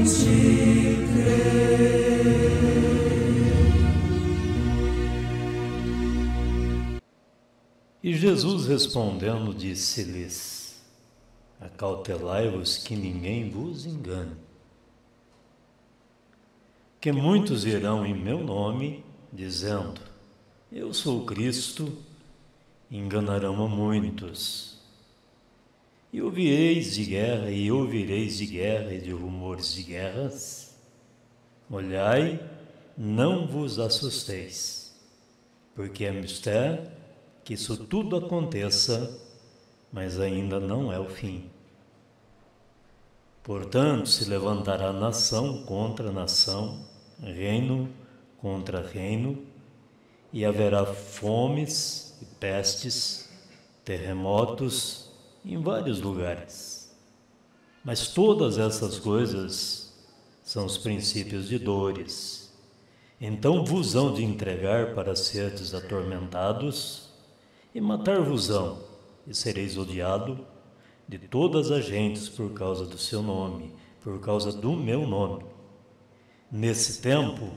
ti crer. E Jesus respondendo disse-lhes: Acautelai-vos que ninguém vos engane. Que muitos irão em meu nome, dizendo: Eu sou o Cristo, e enganarão a muitos. E ouvireis de guerra e de rumores de guerras. Olhai, não vos assusteis, porque é mistério que isso tudo aconteça, mas ainda não é o fim. Portanto, se levantará nação contra nação, reino contra reino, e haverá fomes e pestes, terremotos em vários lugares. Mas todas essas coisas são os princípios de dores. Então vos hão de entregar para seres atormentados, e matar-vos-ão, e sereis odiado de todas as gentes por causa do seu nome, por causa do meu nome. Nesse tempo,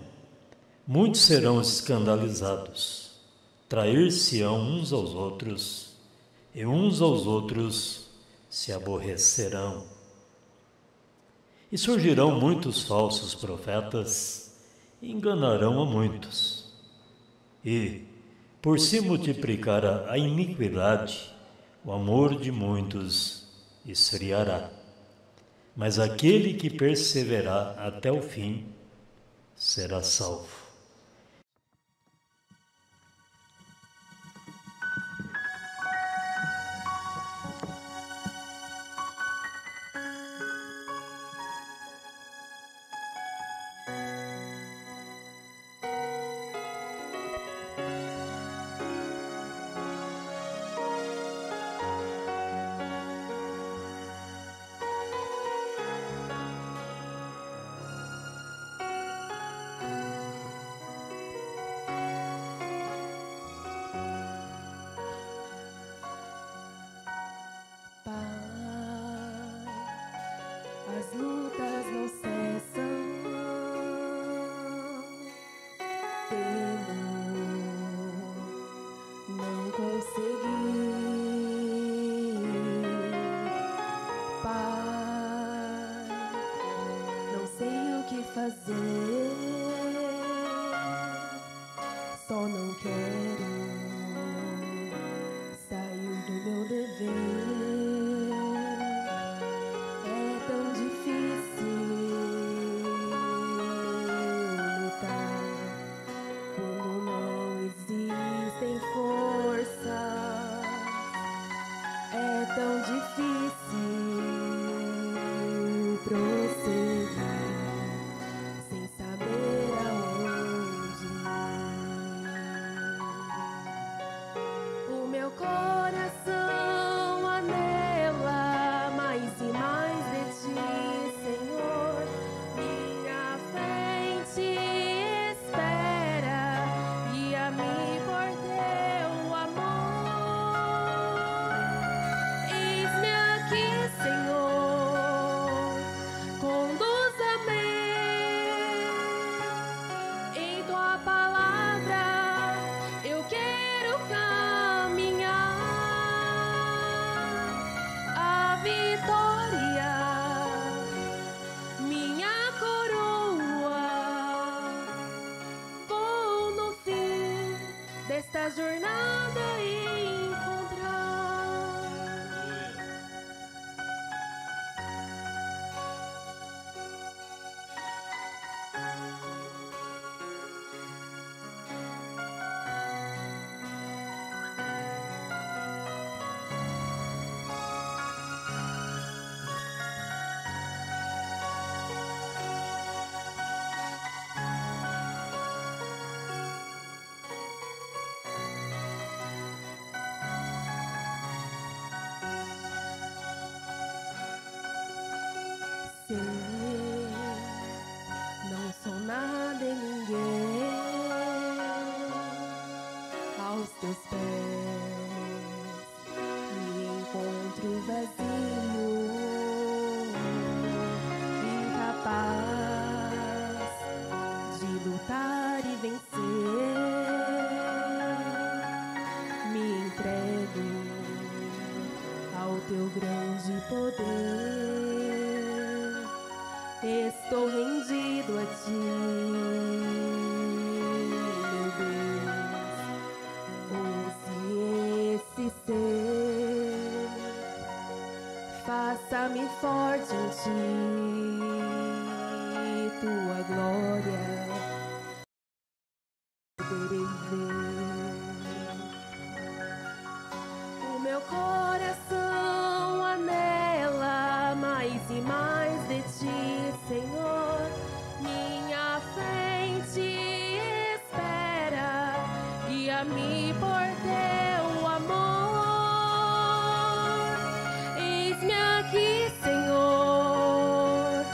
muitos serão escandalizados, trair-se-ão uns aos outros, e uns aos outros se aborrecerão. E surgirão muitos falsos profetas, e enganarão a muitos. E, por se multiplicar a iniquidade, o amor de muitos esfriará. Mas aquele que perseverar até o fim será salvo. As lutas não cessam, temo não conseguir. Pai, não sei o que fazer, só não quero sair do meu dever. Tão difícil prosseguir sem saber aonde ir. O meu coração anela mais e mais de ti, Senhor. Minha frente espera, guia-me por teu amor. Eis-me aqui, Senhor, conduza-me em tua palavra. Eu quero caminhar a vitória, minha coroa. Vou no fim desta jornada encontrar. Sei, não sou nada e ninguém aos teus pés. Me encontro vazio, incapaz lutar e vencer. Me entrego ao teu grande poder. Estou rendido a ti, meu Deus. Ouça esse ser, faça-me forte em ti, tua glória poderei ver. O meu coração anela mais e mais de ti, Senhor. Minha frente espera, guia-me por teu amor. Eis-me aqui, Senhor,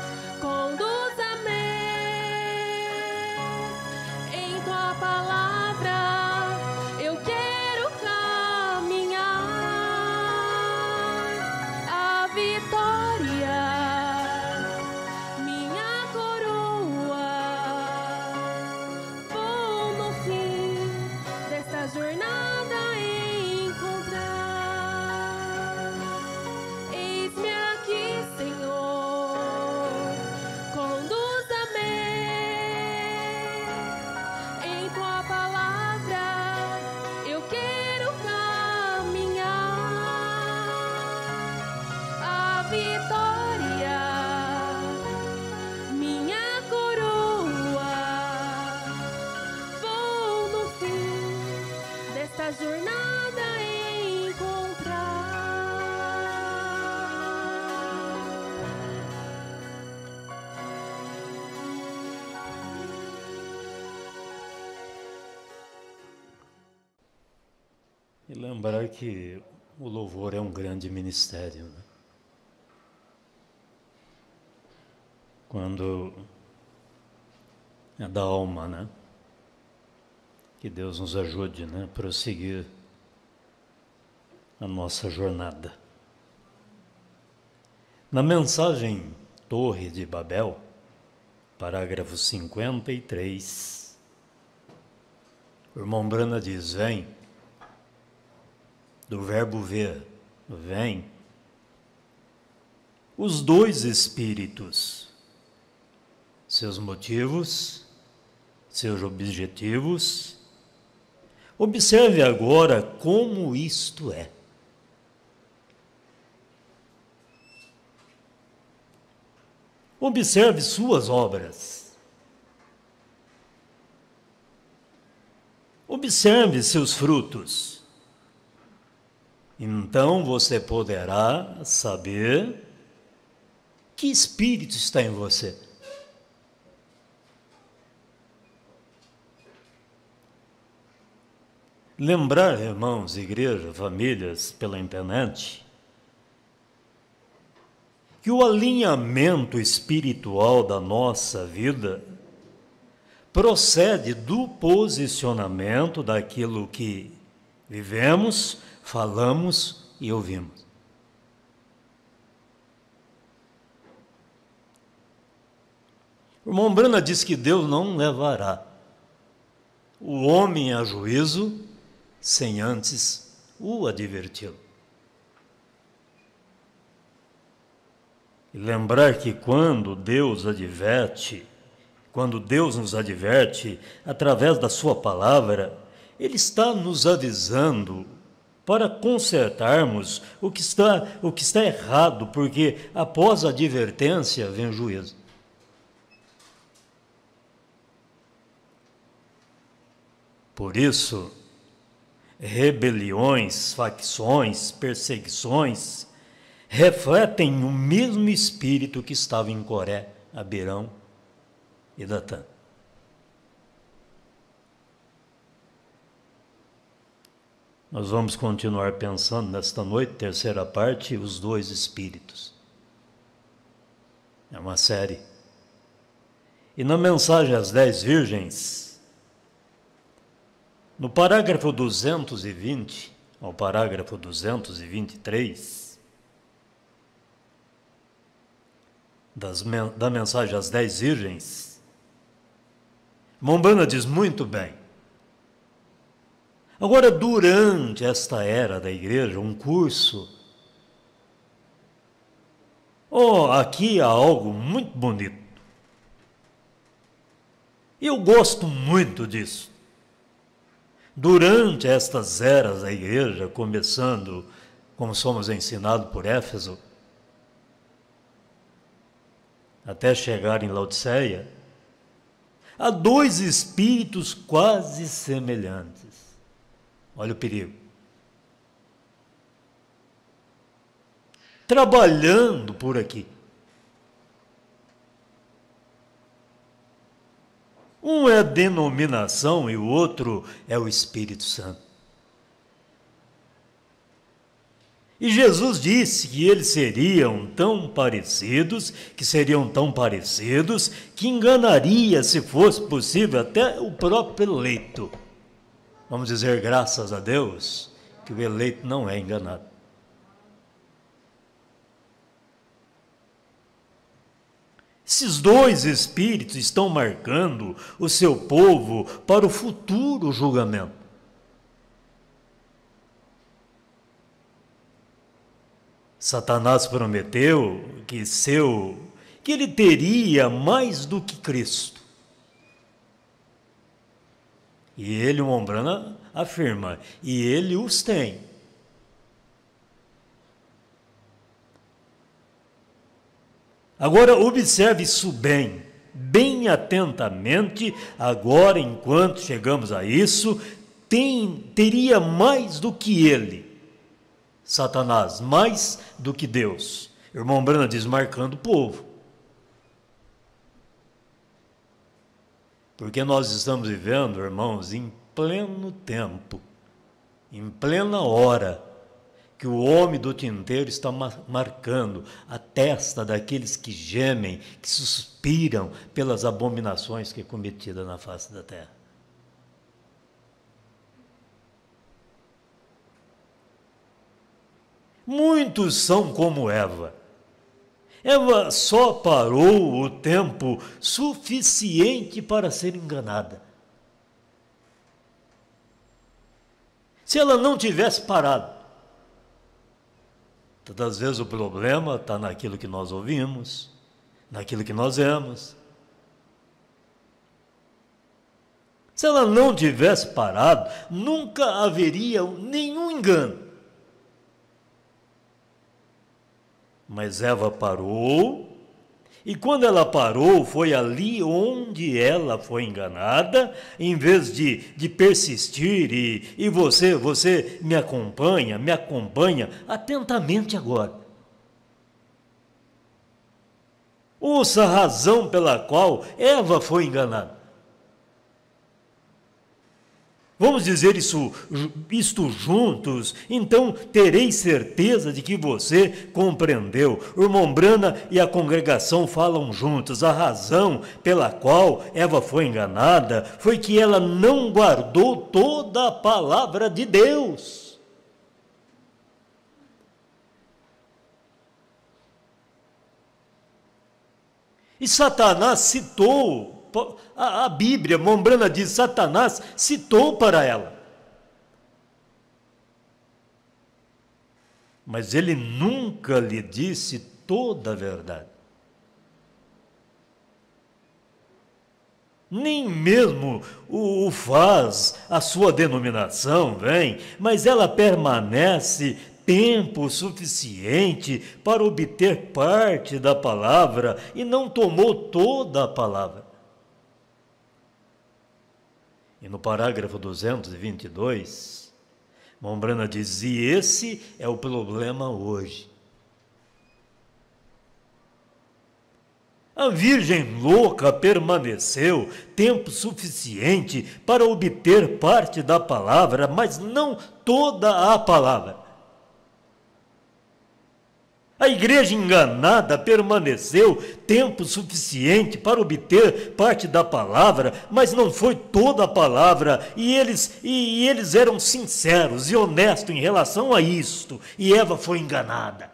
conduza-me em tua palavra. Eu quero caminhar a vitória, minha coroa. Vou no fim desta jornada encontrar. Eis-me aqui, Senhor, conduza-me em tua palavra. Eu quero caminhar a vitória, minha coroa. Vou no fim desta jornada encontrar. E lembrar que o louvor é um grande ministério, né? Quando é da alma, né? Que Deus nos ajude, né? A prosseguir a nossa jornada. Na mensagem Torre de Babel, parágrafo 53, o irmão Brana diz: vem, do verbo ver, vem, os dois espíritos, seus motivos, seus objetivos. Observe agora como isto é. Observe suas obras. Observe seus frutos. Então você poderá saber que espírito está em você. Lembrar, irmãos, igreja, famílias, pela internet, que o alinhamento espiritual da nossa vida procede do posicionamento daquilo que vivemos, falamos e ouvimos. O irmão Brana diz que Deus não levará o homem a juízo sem antes o adverti-lo. E lembrar que quando Deus nos adverte através da sua palavra, Ele está nos avisando para consertarmos o que está errado, porque após a advertência vem o juízo. Por isso, rebeliões, facções, perseguições refletem o mesmo espírito que estava em Coré, Abirão e Datã. Nós vamos continuar pensando nesta noite, terceira parte, os dois espíritos. É uma série. E na mensagem às 10 virgens, no parágrafo 220 ao parágrafo 223, da mensagem às 10 virgens, Mombrana diz muito bem. Agora, durante esta era da igreja, um curso, aqui há algo muito bonito. Eu gosto muito disso. Durante estas eras da igreja, começando, como somos ensinados por Éfeso, até chegar em Laodiceia, há dois espíritos quase semelhantes. Olha o perigo. Trabalhando por aqui. Um é a denominação e o outro é o Espírito Santo. E Jesus disse que eles seriam tão parecidos, que enganaria, se fosse possível, até o próprio eleito. Vamos dizer, graças a Deus, que o eleito não é enganado. Esses dois espíritos estão marcando o seu povo para o futuro julgamento. Satanás prometeu que ele teria mais do que Cristo. E ele, o Mombrana, afirma, e ele os tem. Agora, observe isso bem atentamente, agora, enquanto chegamos a isso, teria mais do que ele, Satanás, mais do que Deus. Irmão Brana diz, marcando o povo. Porque nós estamos vivendo, irmãos, em pleno tempo, em plena hora, que o homem do tinteiro está marcando a testa daqueles que gemem, que suspiram pelas abominações que é cometida na face da terra. Muitos são como Eva. Eva só parou o tempo suficiente para ser enganada. Se ela não tivesse parado, todas as vezes o problema está naquilo que nós ouvimos, naquilo que nós vemos. Se ela não tivesse parado, nunca haveria nenhum engano. Mas Eva parou, e quando ela parou, foi ali onde ela foi enganada, em vez de persistir, e você me acompanha atentamente agora. Ouça a razão pela qual Eva foi enganada. Vamos dizer isto juntos, então tereis certeza de que você compreendeu. O irmão Brana e a congregação falam juntos. A razão pela qual Eva foi enganada foi que ela não guardou toda a palavra de Deus. E Satanás citou, a Bíblia, Mombrana diz, Satanás citou para ela. Mas ele nunca lhe disse toda a verdade. Nem mesmo o faz a sua denominação, mas ela permanece tempo suficiente para obter parte da palavra e não tomou toda a palavra. E no parágrafo 222, Mombrana diz, e esse é o problema hoje. A Virgem louca permaneceu tempo suficiente para obter parte da palavra, mas não toda a palavra. A igreja enganada permaneceu tempo suficiente para obter parte da palavra, mas não foi toda a palavra, e eles eram sinceros e honestos em relação a isto, e Eva foi enganada.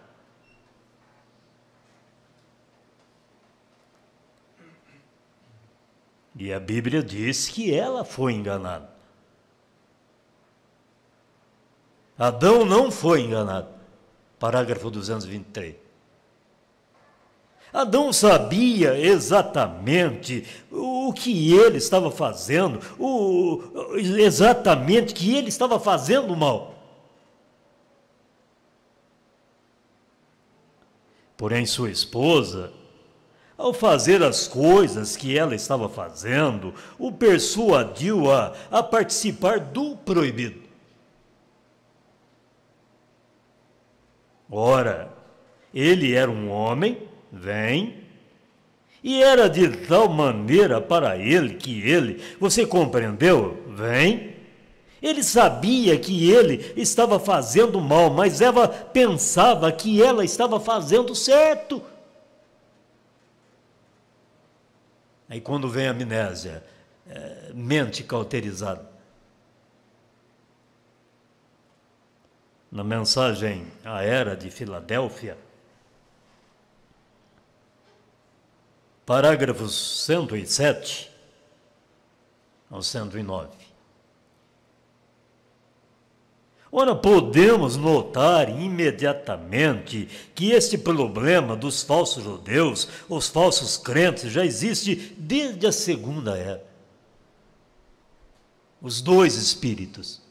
E a Bíblia diz que ela foi enganada. Adão não foi enganado. Parágrafo 223. Adão sabia exatamente o que ele estava fazendo, exatamente que ele estava fazendo mal. Porém, sua esposa, ao fazer as coisas que ela estava fazendo, o persuadiu a participar do proibido. Ora, ele era um homem, e era de tal maneira para ele que você compreendeu? Ele sabia que ele estava fazendo mal, mas Eva pensava que ela estava fazendo certo. Aí quando vem a amnésia, mente cauterizada. Na mensagem à Era de Filadélfia, parágrafos 107 ao 109. Ora, podemos notar imediatamente que este problema dos falsos judeus, os falsos crentes, já existe desde a segunda era. Os dois espíritos.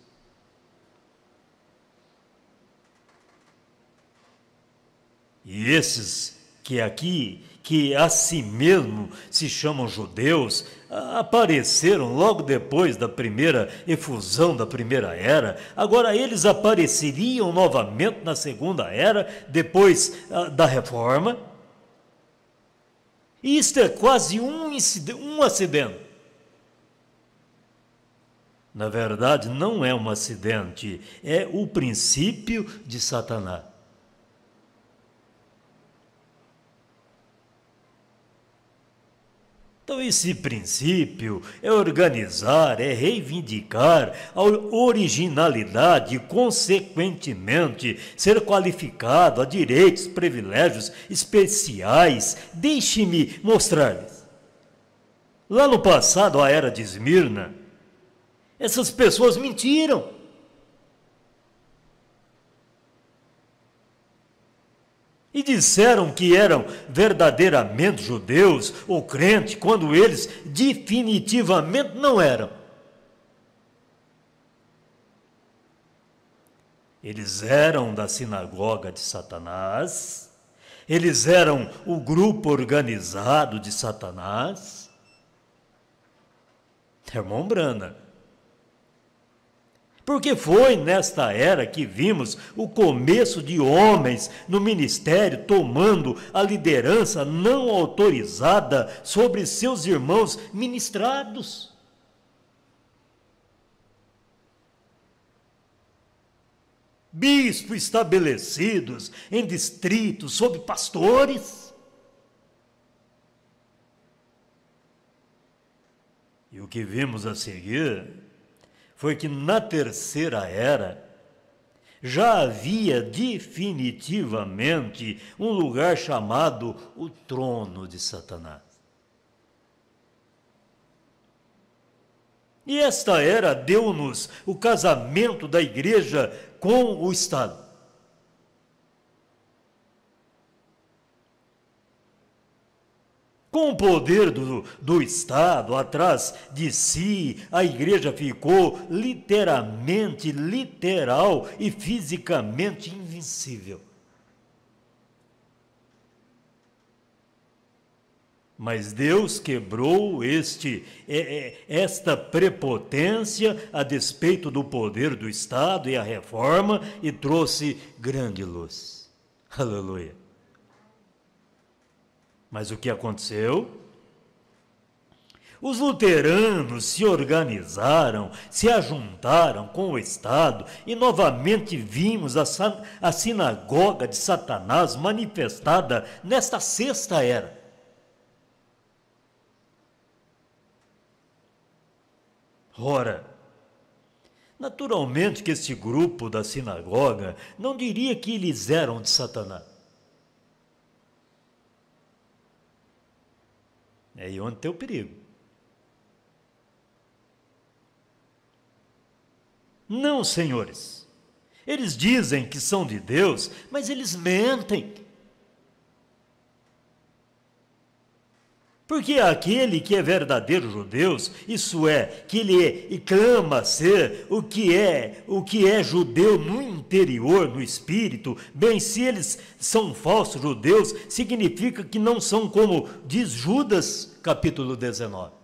E esses que a si mesmo se chamam judeus, apareceram logo depois da primeira efusão da primeira era. Agora eles apareceriam novamente na segunda era, depois da reforma. E isto é quase um acidente. Na verdade, não é um acidente, é o princípio de Satanás. Então, esse princípio é organizar, é reivindicar a originalidade e, consequentemente, ser qualificado a direitos, privilégios especiais. Deixe-me mostrar-lhes. Lá no passado, a era de Esmirna, essas pessoas mentiram. E disseram que eram verdadeiramente judeus ou crentes, quando eles definitivamente não eram. Eles eram da sinagoga de Satanás, eles eram o grupo organizado de Satanás. Irmão Brana. Porque foi nesta era que vimos o começo de homens no ministério tomando a liderança não autorizada sobre seus irmãos ministrados. Bispos estabelecidos em distritos sob pastores. E o que vimos a seguir foi que na terceira era já havia definitivamente um lugar chamado o trono de Satanás. E esta era deu-nos o casamento da igreja com o Estado. Com o poder do Estado atrás de si, a igreja ficou literalmente, literal e fisicamente invencível. Mas Deus quebrou esta prepotência a despeito do poder do Estado e a reforma e trouxe grande luz. Aleluia. Mas o que aconteceu? Os luteranos se organizaram, se ajuntaram com o Estado e novamente vimos a sinagoga de Satanás manifestada nesta sexta era. Ora, naturalmente que este grupo da sinagoga não diria que eles eram de Satanás. É aí onde tem o perigo. Não, senhores. Eles dizem que são de Deus, mas eles mentem. Porque aquele que é verdadeiro judeu, isso é, que ele e clama ser o que é judeu no interior, no espírito, bem, se eles são falsos judeus, significa que não são como diz Judas, capítulo 19.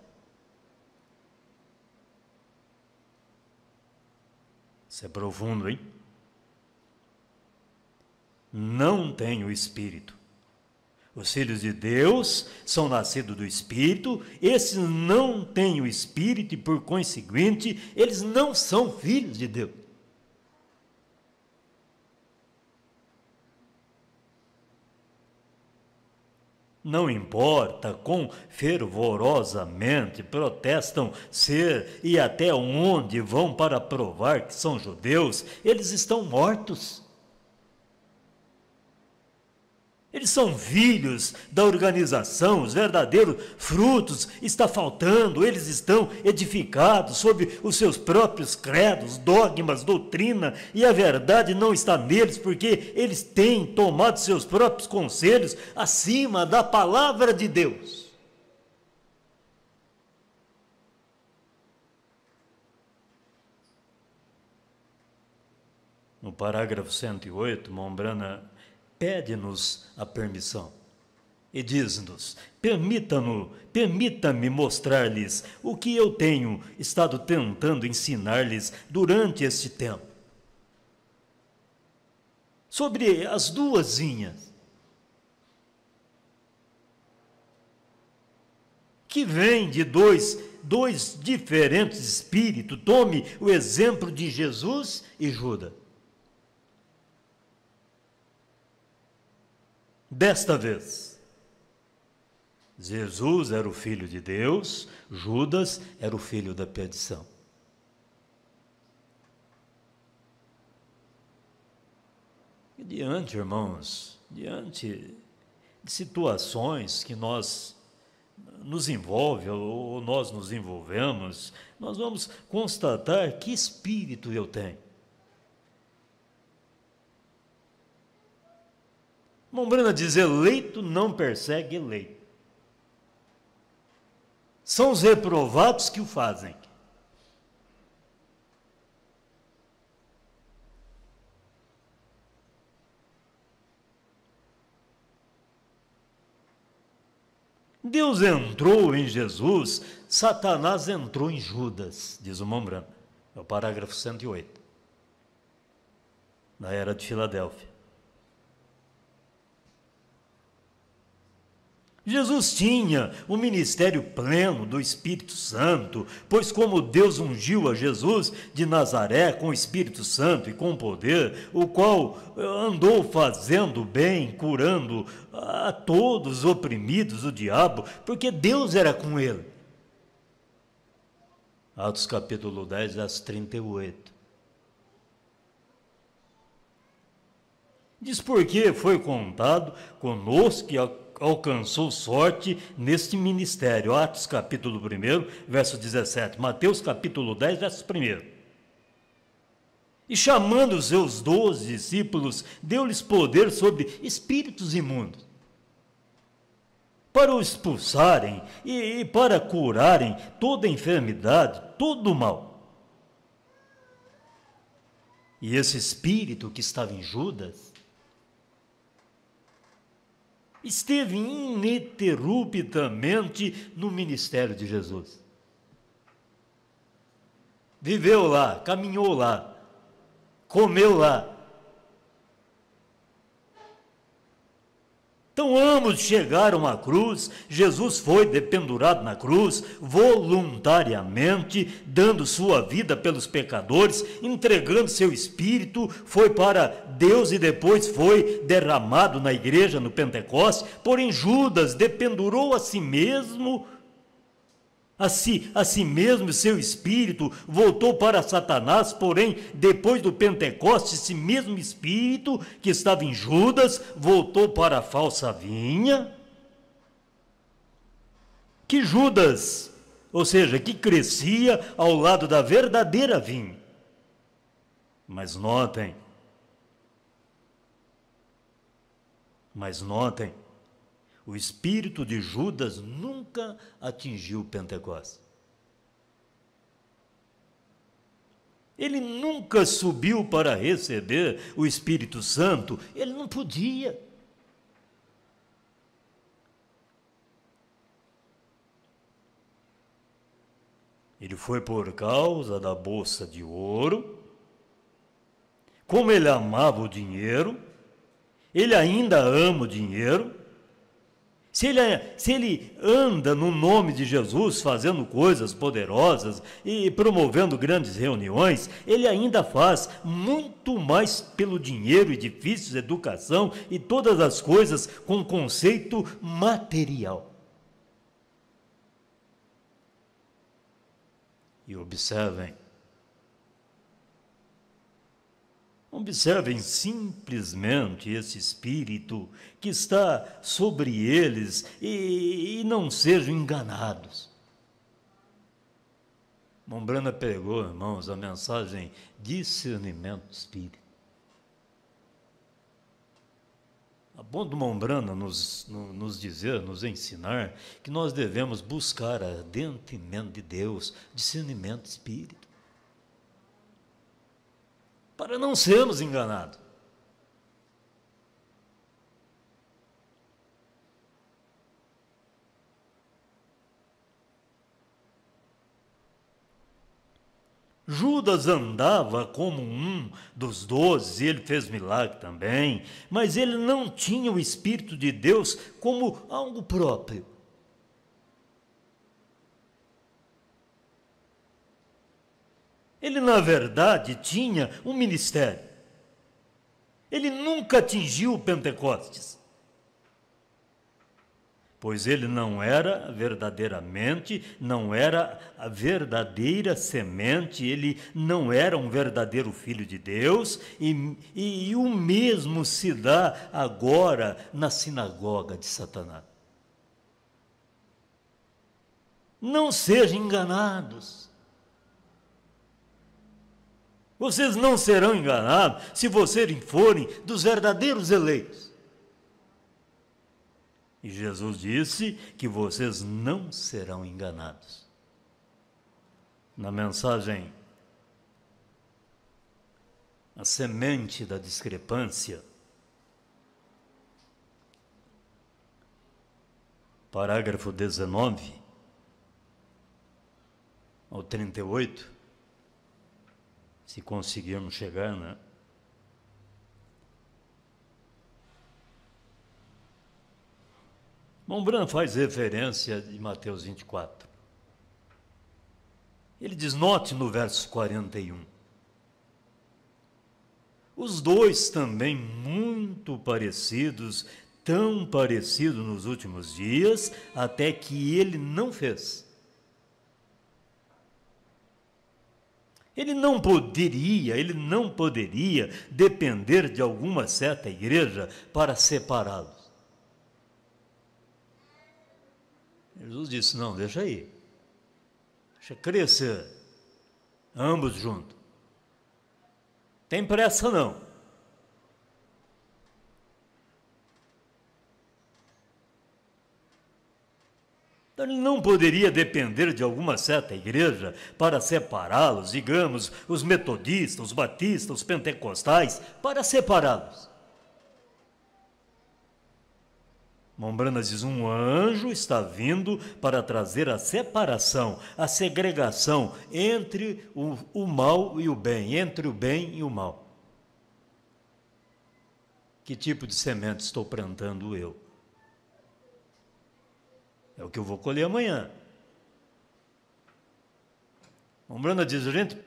Isso é profundo, hein? Não tem o espírito. Os filhos de Deus são nascidos do Espírito, esses não têm o Espírito e, por conseguinte, eles não são filhos de Deus. Não importa quão fervorosamente protestam ser e até onde vão para provar que são judeus, eles estão mortos. Eles são filhos da organização, os verdadeiros frutos está faltando, eles estão edificados sobre os seus próprios credos, dogmas, doutrina, e a verdade não está neles, porque eles têm tomado seus próprios conselhos acima da palavra de Deus. No parágrafo 108, Mombrana pede-nos a permissão e diz-nos: permita-me mostrar-lhes o que eu tenho estado tentando ensinar-lhes durante este tempo. Sobre as duas vinhas, que vêm de dois diferentes espíritos. Tome o exemplo de Jesus e Judas. Desta vez, Jesus era o filho de Deus, Judas era o filho da perdição. E diante, irmãos, diante de situações que nos envolve ou nós nos envolvemos, nós vamos constatar que espírito eu tenho. Mombrana diz: eleito não persegue eleito. São os reprovados que o fazem. Deus entrou em Jesus, Satanás entrou em Judas, diz o Mombrana. É o parágrafo 108, na era de Filadélfia. Jesus tinha o ministério pleno do Espírito Santo, pois como Deus ungiu a Jesus de Nazaré com o Espírito Santo e com poder, o qual andou fazendo bem, curando a todos os oprimidos do diabo, porque Deus era com ele. Atos capítulo 10, verso 38. Diz: porque foi contado conosco que alcançou sorte neste ministério. Atos capítulo 1, verso 17. Mateus capítulo 10, verso 1. E chamando os seus 12 discípulos, deu-lhes poder sobre espíritos imundos, para o expulsarem e para curarem toda enfermidade, todo o mal. E esse espírito que estava em Judas esteve ininterruptamente no ministério de Jesus. Viveu lá, caminhou lá, comeu lá. Então ambos chegaram à cruz. Jesus foi dependurado na cruz, voluntariamente, dando sua vida pelos pecadores, entregando seu espírito, foi para Deus e depois foi derramado na igreja no Pentecostes. Porém Judas dependurou a si mesmo, seu espírito voltou para Satanás. Porém, depois do Pentecostes, esse mesmo espírito que estava em Judas voltou para a falsa vinha, que Judas, ou seja, que crescia ao lado da verdadeira vinha. Mas notem, o espírito de Judas nunca atingiu Pentecostes. Ele nunca subiu para receber o Espírito Santo, ele não podia. Ele foi por causa da bolsa de ouro. Como ele amava o dinheiro, ele ainda ama o dinheiro. Se ele anda no nome de Jesus, fazendo coisas poderosas e promovendo grandes reuniões, ele ainda faz muito mais pelo dinheiro, edifícios, educação e todas as coisas com conceito material. E observem simplesmente esse espírito que está sobre eles e não sejam enganados. Mombrana pegou, irmãos, a mensagem discernimento do espírito. A bom do Mombrana nos dizer, nos ensinar que nós devemos buscar ardentemente de Deus discernimento do espírito, para não sermos enganados. Judas andava como um dos 12, ele fez milagre também, mas ele não tinha o Espírito de Deus como algo próprio. Ele, na verdade, tinha um ministério. Ele nunca atingiu o Pentecostes, pois ele não era a verdadeira semente, ele não era um verdadeiro filho de Deus, e o mesmo se dá agora na sinagoga de Satanás. Não sejam enganados. Vocês não serão enganados se vocês forem dos verdadeiros eleitos. E Jesus disse que vocês não serão enganados. Na mensagem, a semente da discrepância, parágrafo 19 ao 38, se conseguirmos chegar, né? Mombrana faz referência de Mateus 24. Ele diz, note no verso 41. Os dois também muito parecidos, tão parecidos nos últimos dias, até que ele não fez. Ele não poderia depender de alguma certa igreja para separá-los. Jesus disse, não, deixa aí. Deixa crescer. Ambos juntos. Tem pressa não. Então, ele não poderia depender de alguma certa igreja para separá-los, digamos, os metodistas, os batistas, os pentecostais, para separá-los. Mombrana diz, um anjo está vindo para trazer a separação, a segregação entre o mal e o bem, entre o bem e o mal. Que tipo de semente estou plantando eu? É o que eu vou colher amanhã. Mombrana diz, gente,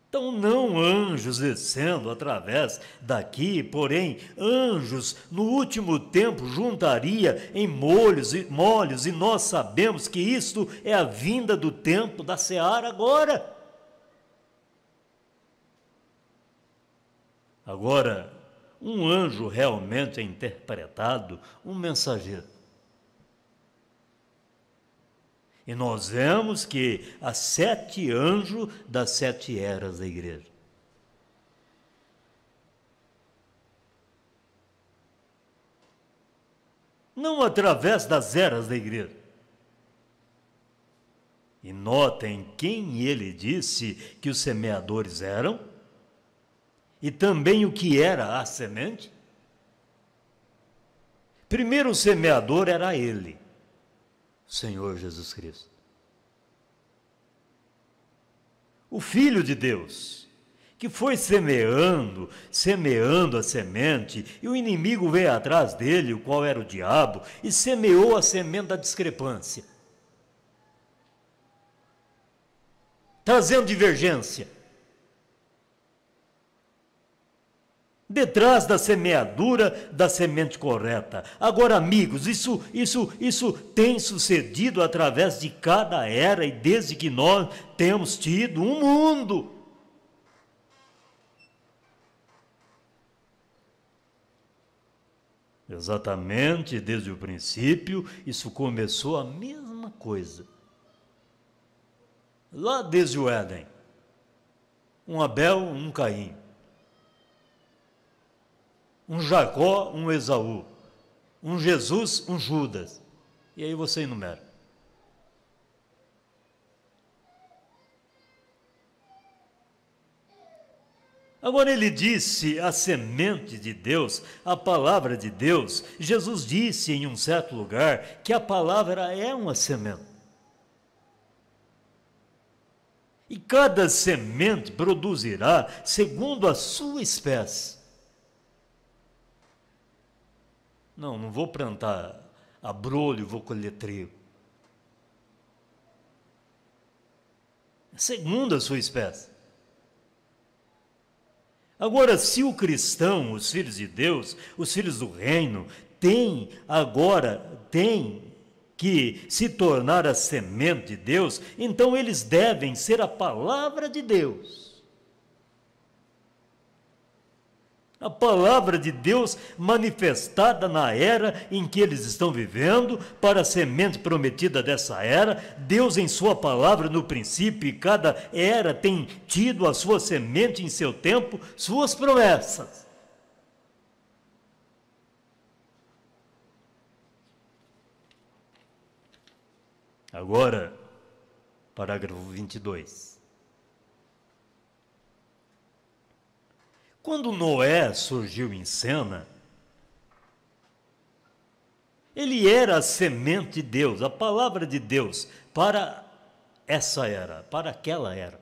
então não anjos descendo através daqui, porém anjos no último tempo juntaria em molhos, e nós sabemos que isto é a vinda do tempo da seara agora. Agora, um anjo realmente é interpretado um mensageiro. E nós vemos que há 7 anjos das 7 eras da igreja. não através das eras da igreja. E notem quem ele disse que os semeadores eram, e também o que era a semente. Primeiro o semeador era ele, o Senhor Jesus Cristo, o Filho de Deus, que foi semeando a semente, e o inimigo veio atrás dele, o qual era o diabo, e semeou a semente da discrepância, trazendo divergência. Detrás da semeadura da semente correta. Agora, amigos, isso tem sucedido através de cada era e desde que nós temos tido um mundo. Exatamente, desde o princípio, isso começou a mesma coisa. Lá desde o Éden. Um Abel, um Caim. Um Jacó, um Esaú, um Jesus, um Judas. E aí você enumera. Agora ele disse a semente de Deus, a palavra de Deus. Jesus disse em um certo lugar que a palavra é uma semente. E cada semente produzirá segundo a sua espécie. Não vou plantar abrolho, vou colher trigo. Segundo a sua espécie. Agora, se o cristão, os filhos de Deus, os filhos do reino, têm que se tornar a semente de Deus, então eles devem ser a palavra de Deus. A palavra de Deus manifestada na era em que eles estão vivendo, para a semente prometida dessa era. Deus em sua palavra no princípio, e cada era tem tido a sua semente em seu tempo, suas promessas. Agora, parágrafo 22. Quando Noé surgiu em cena, ele era a semente de Deus, a palavra de Deus para essa era, para aquela era.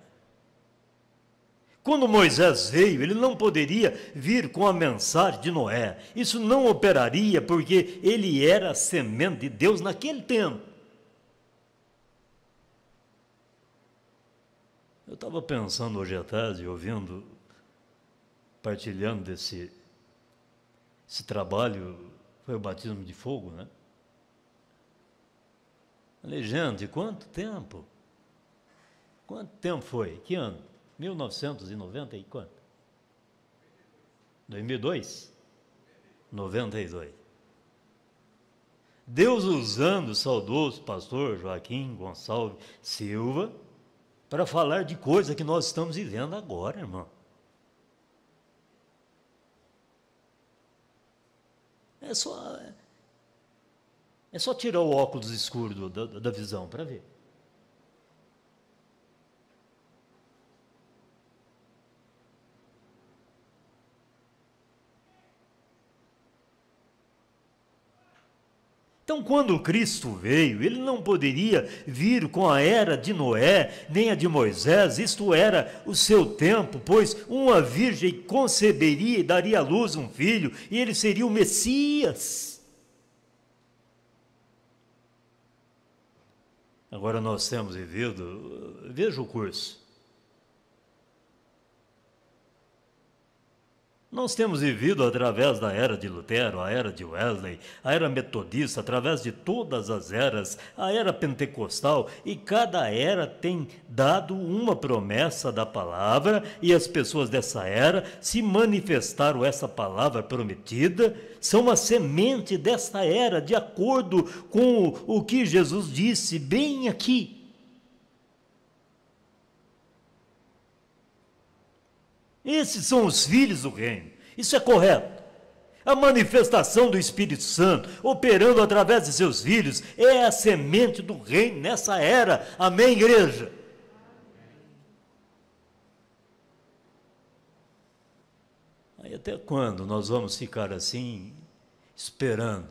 Quando Moisés veio, ele não poderia vir com a mensagem de Noé. Isso não operaria porque ele era a semente de Deus naquele tempo. Eu estava pensando hoje à tarde, partilhando desse trabalho, foi o batismo de fogo, né? Falei, gente, quanto tempo? Quanto tempo foi? Que ano? 1990 e quanto? 2002? 92. Deus usando o saudoso pastor Joaquim Gonçalves Silva para falar de coisa que nós estamos vivendo agora, irmão. É só tirar o óculos escuro da visão para ver. Então, quando Cristo veio, ele não poderia vir com a era de Noé, nem a de Moisés. Isto era o seu tempo, pois uma virgem conceberia e daria à luz um filho, e ele seria o Messias. Agora nós temos vivido, veja o curso. Nós temos vivido através da era de Lutero, a era de Wesley, a era metodista, através de todas as eras, a era pentecostal, e cada era tem dado uma promessa da palavra, e as pessoas dessa era se manifestaram essa palavra prometida, são a semente desta era, de acordo com o que Jesus disse bem aqui. Esses são os filhos do reino. Isso é correto. A manifestação do Espírito Santo, operando através de seus filhos, é a semente do reino nessa era. Amém, igreja? Aí até quando nós vamos ficar assim, esperando,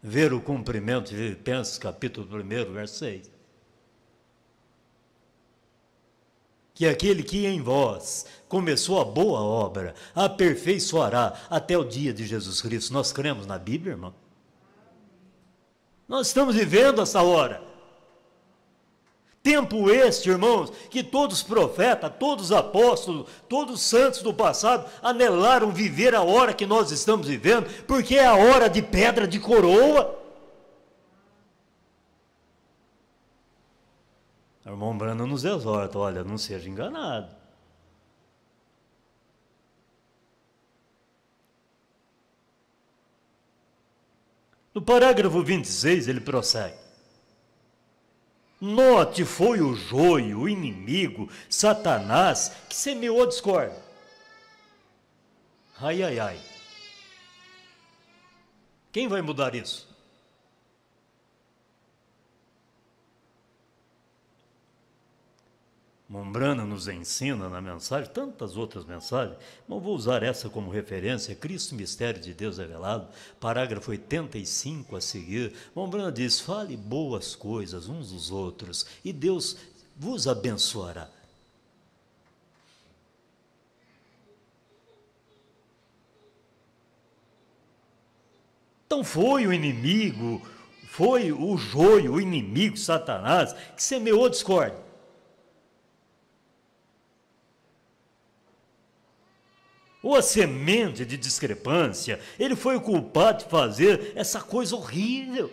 ver o cumprimento de Filipenses, capítulo 1, verso 6? Que aquele que em vós começou a boa obra, aperfeiçoará até o dia de Jesus Cristo. Nós cremos na Bíblia, irmão? Nós estamos vivendo essa hora. Tempo este, irmãos, que todos os profetas, todos os apóstolos, todos os santos do passado anelaram viver a hora que nós estamos vivendo, porque é a hora de pedra de coroa. O irmão Brando nos exorta, olha, não seja enganado. No parágrafo 26, ele prossegue. Note, foi o joio, o inimigo, Satanás, que semeou a discórdia. Ai, ai, ai. Quem vai mudar isso? Mombrana nos ensina na mensagem, tantas outras mensagens, não vou usar essa como referência, Cristo, mistério de Deus revelado, parágrafo 85 a seguir. Mombrana diz, fale boas coisas uns dos outros, e Deus vos abençoará. Então foi o inimigo, foi o joio, o inimigo, Satanás, que semeou discórdia. Ou a semente de discrepância, ele foi o culpado de fazer essa coisa horrível.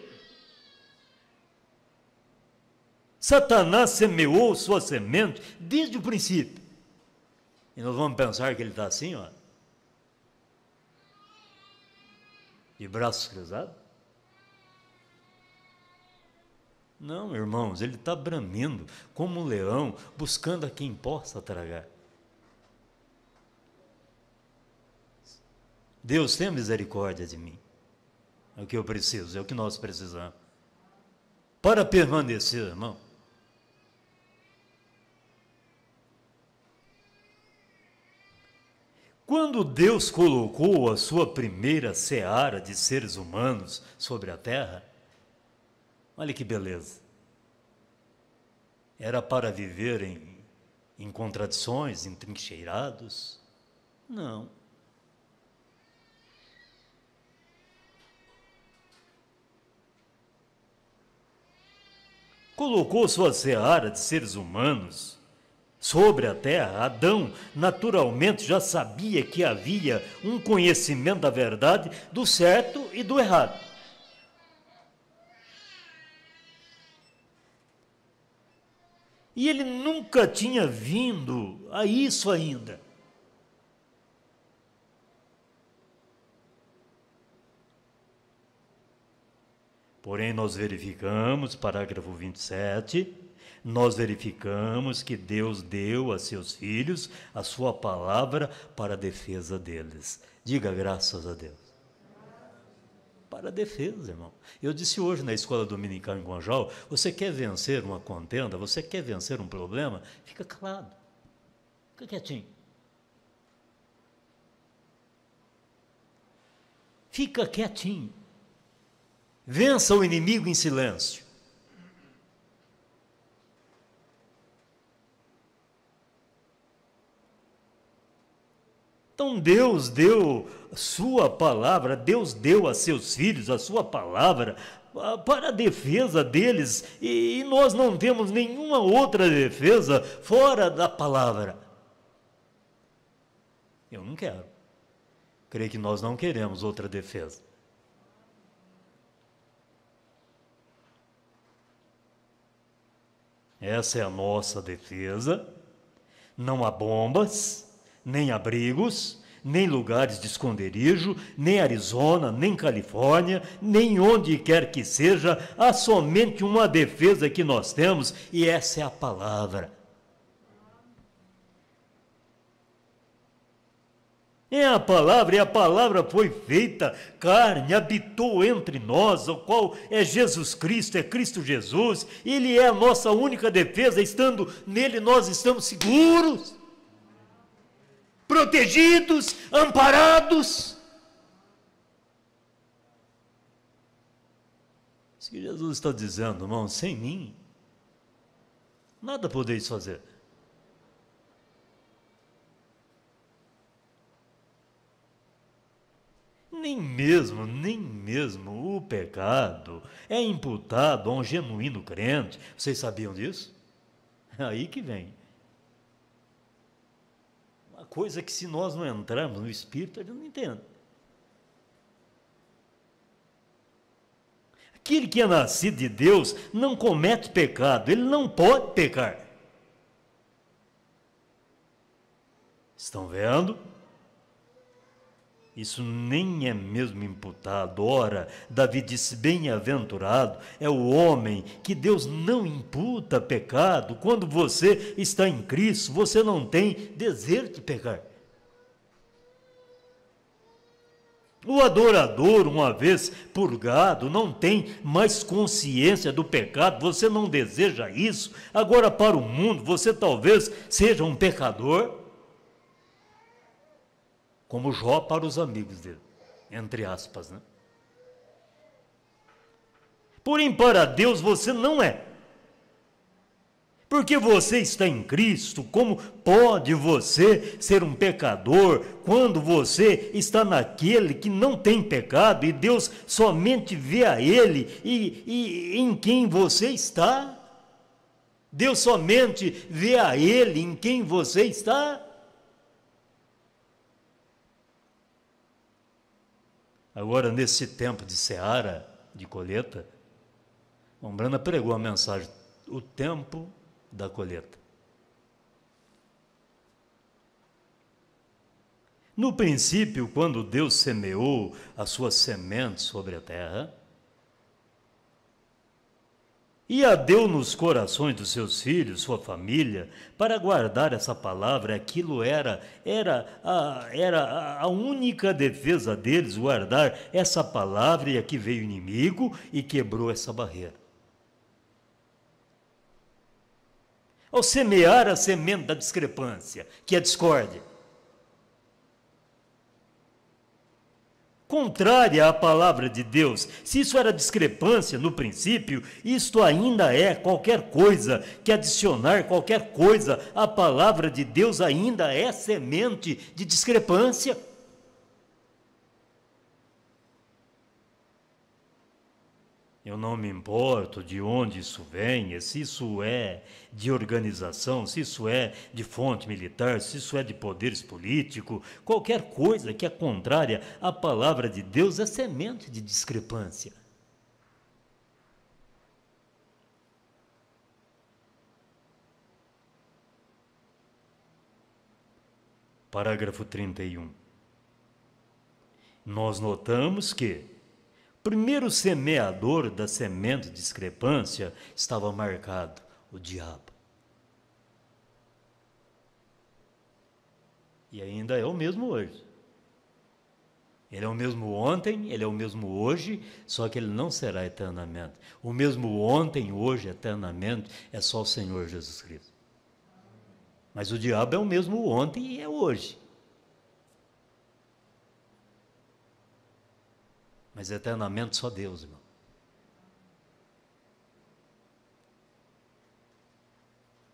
Satanás semeou sua semente desde o princípio. E nós vamos pensar que ele está assim, ó, de braços cruzados? Não, irmãos, ele está bramindo como um leão, buscando a quem possa tragar. Deus, tenha misericórdia de mim. É o que eu preciso, é o que nós precisamos. Para permanecer, irmão. Quando Deus colocou a sua primeira seara de seres humanos sobre a terra, olha que beleza. Era para viverem em contradições, entrincheirados? Não. Colocou sua seara de seres humanos sobre a terra. Adão naturalmente já sabia que havia um conhecimento da verdade, do certo e do errado. E ele nunca tinha vindo a isso ainda. Porém, nós verificamos, parágrafo 27, nós verificamos que Deus deu a seus filhos a sua palavra para a defesa deles. Diga graças a Deus. Para a defesa, irmão. Eu disse hoje na escola dominical em Guanjal, você quer vencer uma contenda, você quer vencer um problema, fica calado, fica quietinho. Fica quietinho. Vença o inimigo em silêncio. Então Deus deu a sua palavra, Deus deu a seus filhos a sua palavra para a defesa deles, e nós não temos nenhuma outra defesa fora da palavra. Eu não quero. Creio que nós não queremos outra defesa. Essa é a nossa defesa. Não há bombas, nem abrigos, nem lugares de esconderijo, nem Arizona, nem Califórnia, nem onde quer que seja. Há somente uma defesa que nós temos, e essa é a palavra. É a palavra, e a palavra foi feita carne, habitou entre nós, o qual é Jesus Cristo, é Cristo Jesus. Ele é a nossa única defesa, estando nele nós estamos seguros, protegidos, amparados. Isso que Jesus está dizendo, irmão, sem mim, nada podeis fazer. Nem mesmo o pecado é imputado a um genuíno crente. Vocês sabiam disso? Aí que vem. Uma coisa que se nós não entrarmos no Espírito, ele não entende. Aquele que é nascido de Deus não comete pecado, ele não pode pecar. Estão vendo? Isso nem é mesmo imputado. Ora, Davi disse, bem-aventurado é o homem que Deus não imputa pecado. Quando você está em Cristo, você não tem desejo de pecar. O adorador, uma vez purgado, não tem mais consciência do pecado, você não deseja isso. Agora, para o mundo, você talvez seja um pecador, como Jó para os amigos dele, entre aspas, né? Porém, para Deus você não é. Porque você está em Cristo, como pode você ser um pecador quando você está naquele que não tem pecado e Deus somente vê a Ele e em quem você está? Deus somente vê a Ele em quem você está? Agora, nesse tempo de seara, de colheita, Brana pregou a mensagem, o tempo da colheita. No princípio, quando Deus semeou a sua semente sobre a terra, e a deu nos corações dos seus filhos, sua família, para guardar essa palavra, aquilo era a única defesa deles, guardar essa palavra, e aqui veio o inimigo e quebrou essa barreira. Ao semear a semente da discrepância, que é a discórdia, contrária à palavra de Deus, se isso era discrepância no princípio, isto ainda é qualquer coisa que adicionar qualquer coisa à palavra de Deus ainda é semente de discrepância. Eu não me importo de onde isso vem, se isso é de organização, se isso é de fonte militar, se isso é de poderes políticos, qualquer coisa que é contrária à palavra de Deus é semente de discrepância. Parágrafo 31. Nós notamos que primeiro semeador da semente de discrepância estava marcado, o diabo. E ainda é o mesmo hoje. Ele é o mesmo ontem, ele é o mesmo hoje, só que ele não será eternamente. O mesmo ontem, hoje, eternamente, é só o Senhor Jesus Cristo. Mas o diabo é o mesmo ontem e é hoje. Mas eternamente só Deus, irmão.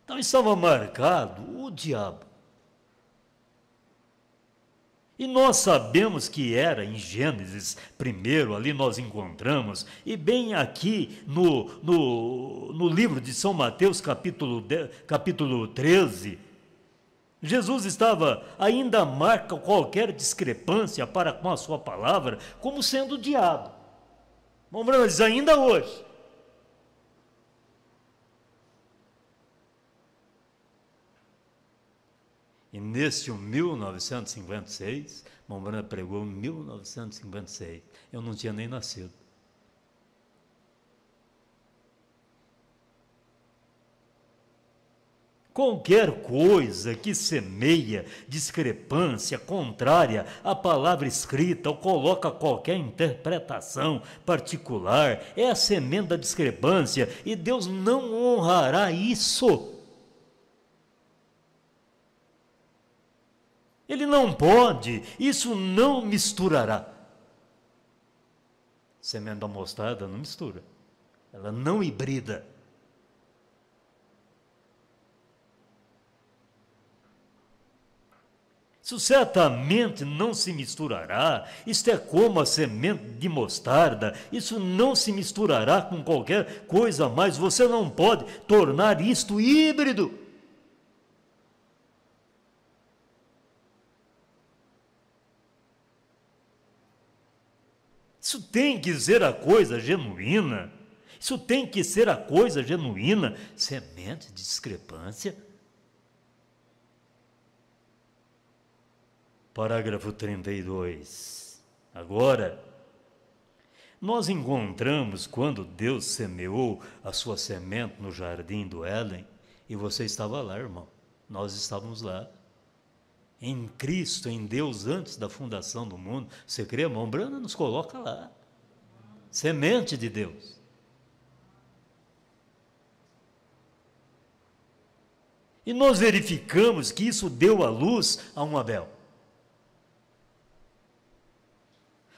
Então estava marcado o diabo. E nós sabemos que era em Gênesis primeiro, ali nós encontramos, e bem aqui no livro de São Mateus, capítulo 13, Jesus ainda marca qualquer discrepância para com a sua palavra como sendo o diabo. Vamos dizer, ainda hoje. E neste 1956, Mombrana pregou em 1956. Eu não tinha nem nascido. Qualquer coisa que semeia discrepância contrária à palavra escrita ou coloca qualquer interpretação particular é a semente da discrepância e Deus não honrará isso. Ele não pode, isso não misturará. Semente da mostarda não mistura, ela não hibrida. Isso certamente não se misturará. Isto é como a semente de mostarda. Isso não se misturará com qualquer coisa mais. Você não pode tornar isto híbrido. Isso tem que ser a coisa genuína. Isso tem que ser a coisa genuína. Semente de discrepância. Parágrafo 32. Agora, nós encontramos quando Deus semeou a sua semente no jardim do Éden, e você estava lá, irmão. Nós estávamos lá. Em Cristo, em Deus, antes da fundação do mundo. Você crê, irmão? Brana nos coloca lá. Semente de Deus. E nós verificamos que isso deu à luz a um Abel.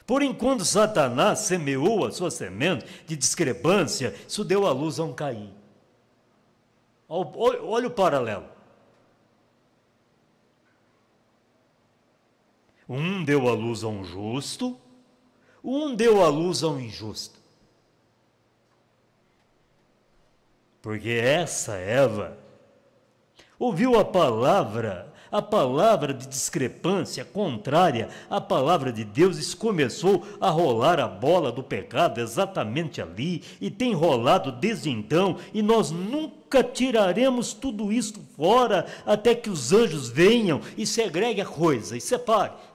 Porém, quando Satanás semeou a sua semente de discrepância, isso deu à luz a um Caim. Olha o paralelo. Um deu à luz a um justo, um deu à luz a um injusto. Porque essa Eva ouviu a palavra de discrepância contrária à palavra de Deus, isso começou a rolar a bola do pecado exatamente ali, e tem rolado desde então, e nós nunca tiraremos tudo isto fora, até que os anjos venham e segreguem a coisa, e separe.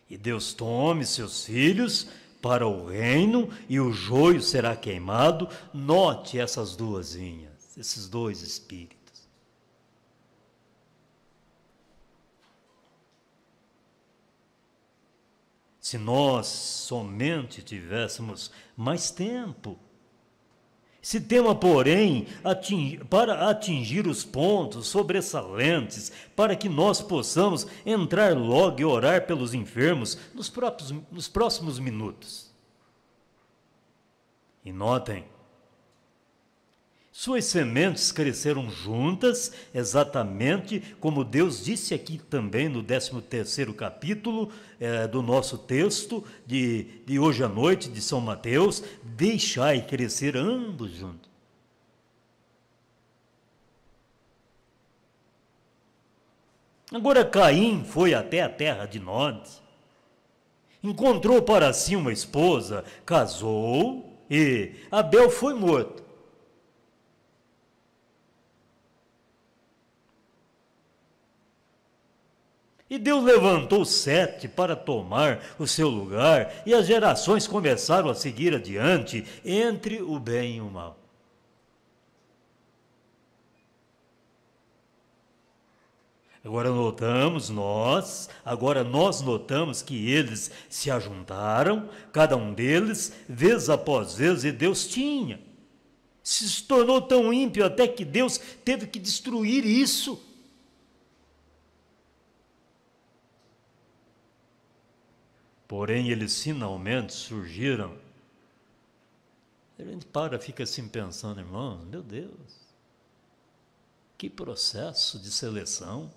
E Deus tome seus filhos para o reino, e o joio será queimado. Note essas duas linhas, esses dois espíritos. Se nós somente tivéssemos mais tempo, esse tema, porém, para atingir os pontos sobressalentes, para que nós possamos entrar logo e orar pelos enfermos nos próximos minutos. E notem, suas sementes cresceram juntas, exatamente como Deus disse aqui também no 13º capítulo do nosso texto de hoje à noite, de São Mateus: deixai crescer ambos juntos. Agora Caim foi até a terra de Nod, encontrou para si uma esposa, casou, e Abel foi morto. E Deus levantou Sete para tomar o seu lugar, e as gerações começaram a seguir adiante entre o bem e o mal. Agora nós notamos que eles se ajuntaram, cada um deles, vez após vez, e Deus tinha. Se tornou tão ímpio até que Deus teve que destruir isso. Porém, eles finalmente surgiram. A gente fica assim pensando, irmãos, meu Deus, que processo de seleção.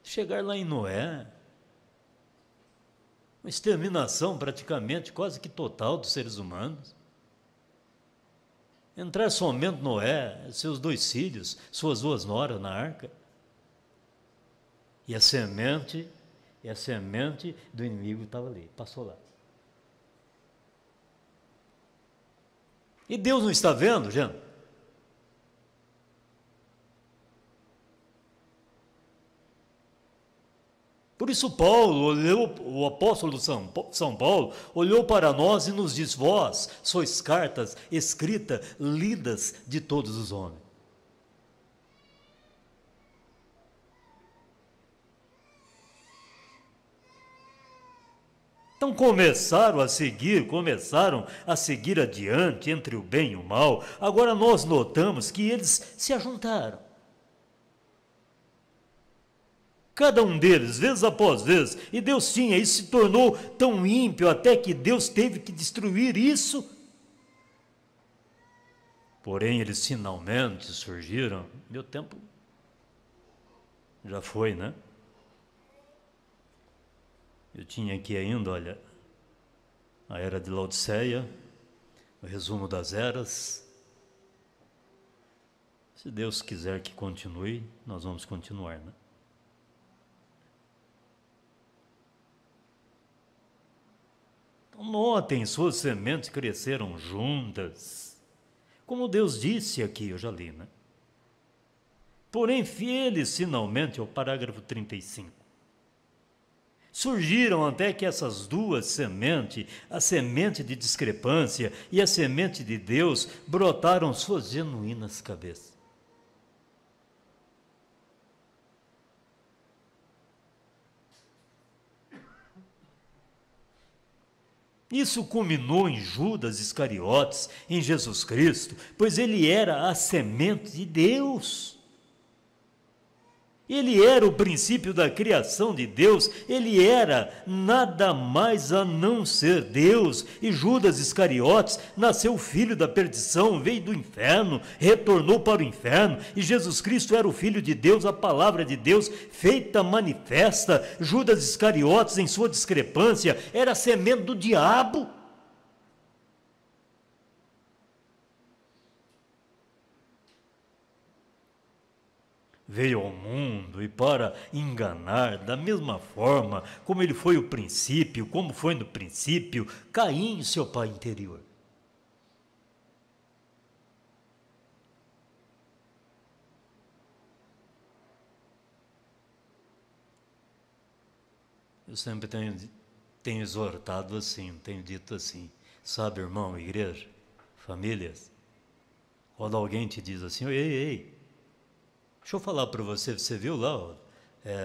Chegar lá em Noé, uma exterminação praticamente quase que total dos seres humanos. Entrar somente Noé, seus 2 filhos, suas 2 noras na arca. E a semente do inimigo estava ali, passou lá. E Deus não está vendo, gente? Por isso Paulo olhou, o apóstolo São Paulo olhou para nós e nos diz: vós sois cartas escritas, lidas de todos os homens. Então começaram a seguir adiante entre o bem e o mal. Agora nós notamos que eles se ajuntaram. Cada um deles, vez após vez, e Deus tinha, e se tornou tão ímpio até que Deus teve que destruir isso. Porém, eles finalmente surgiram. Meu tempo já foi, né? Eu tinha aqui ainda, olha, a era de Laodiceia, o resumo das eras. Se Deus quiser que continue, nós vamos continuar, né? Então, notem, suas sementes cresceram juntas, como Deus disse aqui, eu já li, né? Porém, eles finalmente, é o parágrafo 35, surgiram até que essas duas sementes, a semente de discrepância e a semente de Deus, brotaram suas genuínas cabeças. Isso culminou em Judas Iscariotes, em Jesus Cristo, pois ele era a semente de Deus. Ele era o princípio da criação de Deus, ele era nada mais a não ser Deus. E Judas Iscariotes nasceu filho da perdição, veio do inferno, retornou para o inferno, e Jesus Cristo era o Filho de Deus, a palavra de Deus feita manifesta. Judas Iscariotes, em sua discrepância, era a semente do diabo. Veio ao mundo e para enganar, da mesma forma como ele foi o princípio, como foi no princípio, Caim, seu pai interior. Eu sempre tenho exortado assim, tenho dito assim, sabe, irmão, igreja, famílias, quando alguém te diz assim, ei, deixa eu falar para você, você viu lá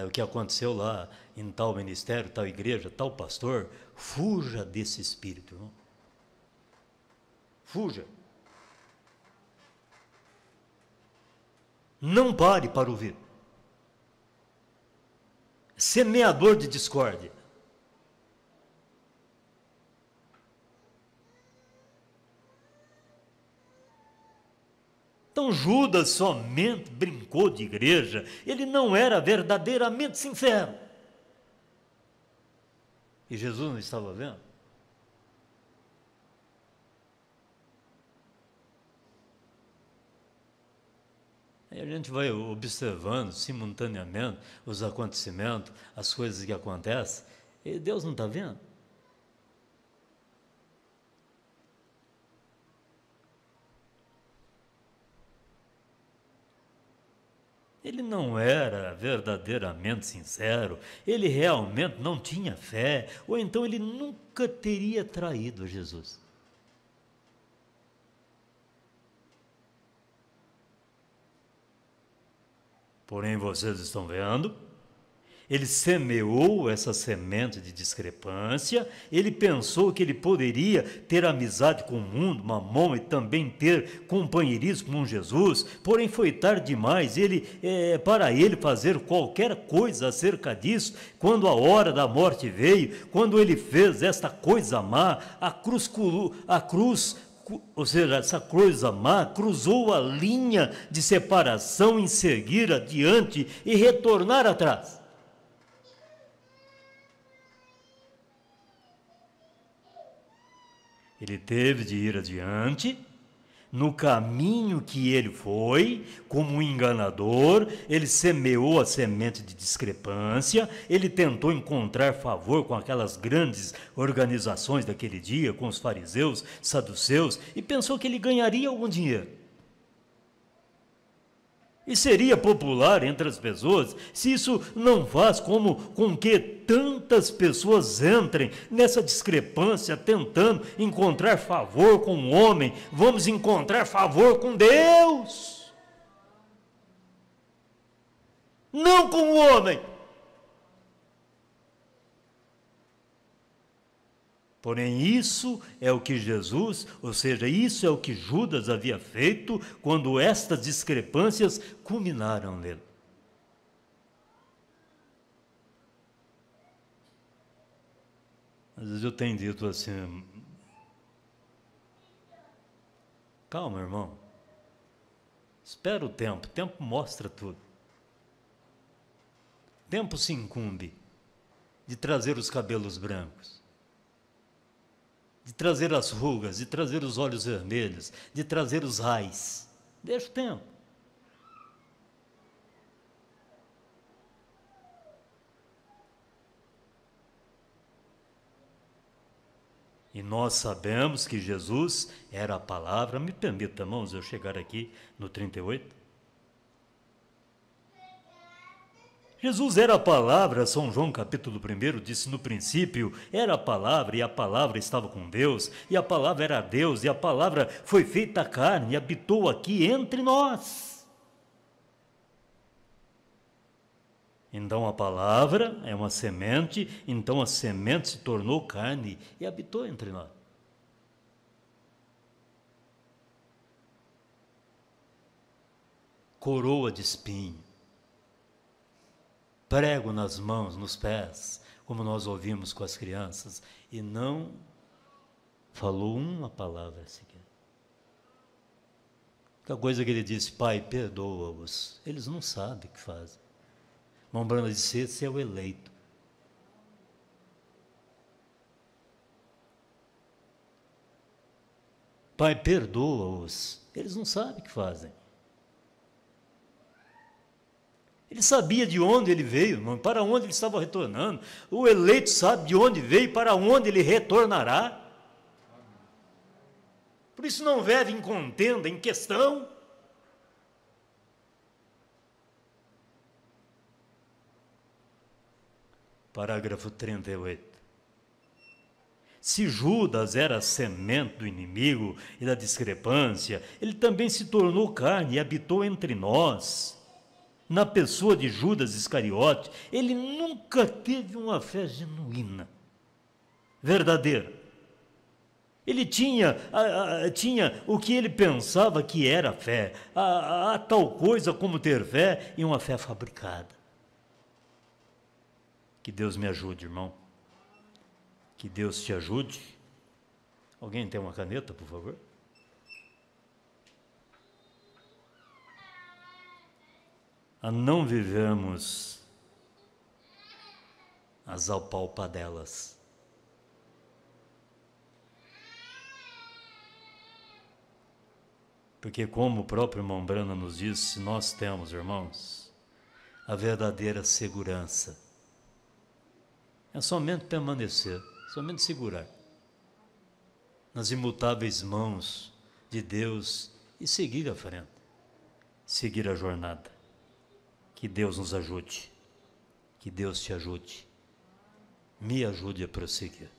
o que aconteceu lá em tal ministério, tal igreja, tal pastor? Fuja desse espírito, irmão. Fuja. Não pare para ouvir. Semeador de discórdia. Então Judas somente brincou de igreja, ele não era verdadeiramente sincero. E Jesus não estava vendo? Aí a gente vai observando simultaneamente os acontecimentos, as coisas que acontecem, e Deus não está vendo? Ele não era verdadeiramente sincero, ele realmente não tinha fé, ou então ele nunca teria traído Jesus. Porém, vocês estão vendo? Ele semeou essa semente de discrepância, ele pensou que ele poderia ter amizade com o mundo, Mamon, e também ter companheirismo com Jesus, porém foi tarde demais para ele fazer qualquer coisa acerca disso, quando a hora da morte veio, quando ele fez esta coisa má, a cruz, ou seja, essa coisa má, cruzou a linha de separação em seguir adiante e retornar atrás. Ele teve de ir adiante, no caminho que ele foi, como um enganador, ele semeou a semente de discrepância, ele tentou encontrar favor com aquelas grandes organizações daquele dia, com os fariseus, saduceus, e pensou que ele ganharia algum dinheiro. E seria popular entre as pessoas se isso não faz com que tantas pessoas entrem nessa discrepância, tentando encontrar favor com o homem. Vamos encontrar favor com Deus, não com o homem. Porém, isso é o que Jesus, ou seja, isso é o que Judas havia feito quando estas discrepâncias culminaram nele. Às vezes eu tenho dito assim: calma, irmão, espera o tempo mostra tudo. O tempo se incumbe de trazer os cabelos brancos, de trazer as rugas, de trazer os olhos vermelhos, de trazer os raios. Deixa o tempo. E nós sabemos que Jesus era a palavra. Me permita, irmãos, eu chegar aqui no 38. Jesus era a palavra. São João capítulo 1 disse: no princípio era a palavra, e a palavra estava com Deus, e a palavra era Deus, e a palavra foi feita carne e habitou aqui entre nós. Então a palavra é uma semente, então a semente se tornou carne e habitou entre nós. Coroa de espinho, prego nas mãos, nos pés, como nós ouvimos com as crianças, e não falou uma palavra sequer. A coisa que ele disse: Pai, perdoa-os, eles não sabem o que fazem. Irmão Brana disse: esse é o eleito. Pai, perdoa-os, eles não sabem o que fazem. Ele sabia de onde ele veio, para onde ele estava retornando. O eleito sabe de onde veio e para onde ele retornará. Por isso não vive em contenda, em questão. Parágrafo 38. Se Judas era a semente do inimigo e da discrepância, ele também se tornou carne e habitou entre nós. Na pessoa de Judas Iscariote, ele nunca teve uma fé genuína, verdadeira. Ele tinha o que ele pensava que era fé, a tal coisa como ter fé e uma fé fabricada. Que Deus me ajude, irmão. Que Deus te ajude. Alguém tem uma caneta, por favor? A não vivermos as apalpadelas. Porque, como o próprio irmão Brana nos disse, nós temos, irmãos, a verdadeira segurança. É somente permanecer, somente segurar nas imutáveis mãos de Deus e seguir à frente, seguir a jornada. Que Deus nos ajude, que Deus te ajude, me ajude a prosseguir.